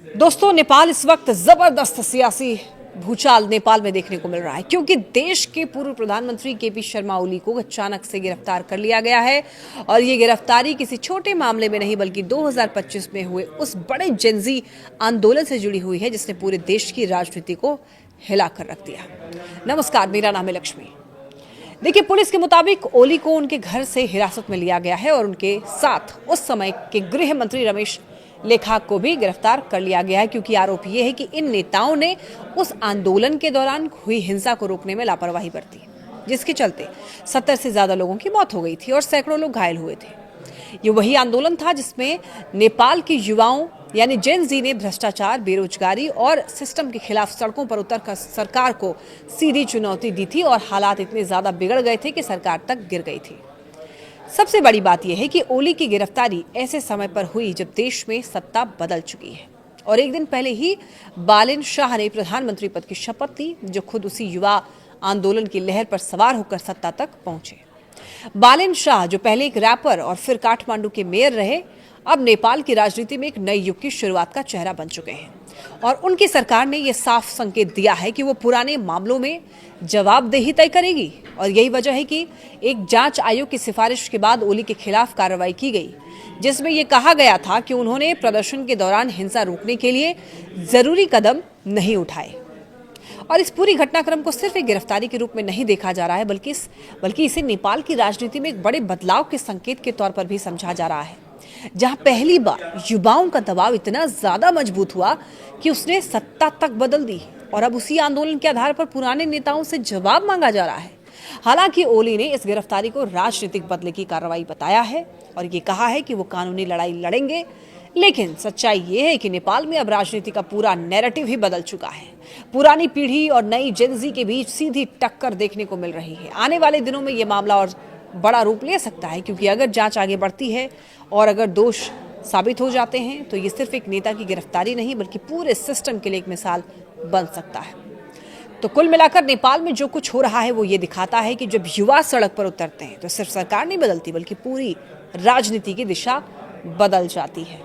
दोस्तों, नेपाल इस वक्त जबरदस्त सियासी भूचाल नेपाल में देखने को मिल रहा है, क्योंकि देश के पूर्व प्रधानमंत्री केपी शर्मा ओली को अचानक से गिरफ्तार कर लिया गया है। और ये गिरफ्तारी किसी छोटे मामले में नहीं बल्कि 2025 में हुए उस बड़े जेनजी आंदोलन से जुड़ी हुई है जिसने पूरे देश की राजनीति को हिला कर रख दिया। नमस्कार, मेरा नाम है लक्ष्मी। देखिए, पुलिस के मुताबिक ओली को उनके घर से हिरासत में लिया गया है और उनके साथ उस समय के गृह मंत्री रमेश लेखाक को भी गिरफ्तार कर लिया गया है, क्योंकि आरोप यह है कि इन नेताओं ने उस आंदोलन के दौरान हुई हिंसा को रोकने में लापरवाही बरती, जिसके चलते 70 से ज्यादा लोगों की मौत हो गई थी और सैकड़ों लोग घायल हुए थे। ये वही आंदोलन था जिसमें नेपाल के युवाओं यानी जेन जी ने भ्रष्टाचार, बेरोजगारी और सिस्टम के खिलाफ सड़कों पर उतरकर सरकार को सीधी चुनौती दी थी और हालात इतने ज्यादा बिगड़ गए थे कि सरकार तक गिर गई थी। सबसे बड़ी बात यह है कि ओली की गिरफ्तारी ऐसे समय पर हुई जब देश में सत्ता बदल चुकी है और एक दिन पहले ही बालिन शाह ने प्रधानमंत्री पद की शपथ ली, जो खुद उसी युवा आंदोलन की लहर पर सवार होकर सत्ता तक पहुंचे। बालिन शाह, जो पहले एक रैपर और फिर काठमांडू के मेयर रहे, अब नेपाल की राजनीति में एक नए युग की शुरुआत का चेहरा बन चुके हैं और उनकी सरकार ने यह साफ संकेत दिया है कि वो पुराने मामलों में जवाबदेही तय करेगी। और यही वजह है कि एक जांच आयोग की सिफारिश के बाद ओली के खिलाफ कार्रवाई की गई, जिसमें यह कहा गया था कि उन्होंने प्रदर्शन के दौरान हिंसा रोकने के लिए जरूरी कदम नहीं उठाए। और इस पूरी घटनाक्रम को सिर्फ एक गिरफ्तारी के रूप में नहीं देखा जा रहा है, बल्कि इसे नेपाल की राजनीति में एक बड़े बदलाव के संकेत के तौर पर भी समझा जा रहा है, जहां पहली बार युवाओं का दबाव इतना ज्यादा मजबूत हुआ कि उसने सत्ता तक बदल दी और अब उसी आंदोलन के आधार पर पुराने नेताओं से जवाब मांगा जा रहा है। हालांकि ओली ने इस गिरफ्तारी को राजनीतिक बदले की कार्रवाई बताया है और ये कहा है कि वो कानूनी लड़ाई लड़ेंगे, लेकिन सच्चाई ये है कि नेपाल में अब राजनीति का पूरा नैरेटिव ही बदल चुका है। पुरानी पीढ़ी और नई जेनजी के बीच सीधी टक्कर देखने को मिल रही है। आने वाले दिनों में ये मामला और बड़ा रूप ले सकता है, क्योंकि अगर जांच आगे बढ़ती है और अगर दोष साबित हो जाते हैं तो ये सिर्फ एक नेता की गिरफ्तारी नहीं बल्कि पूरे सिस्टम के लिए एक मिसाल बन सकता है। तो कुल मिलाकर नेपाल में जो कुछ हो रहा है वो ये दिखाता है कि जब युवा सड़क पर उतरते हैं तो सिर्फ सरकार नहीं बदलती बल्कि पूरी राजनीति की दिशा बदल जाती है।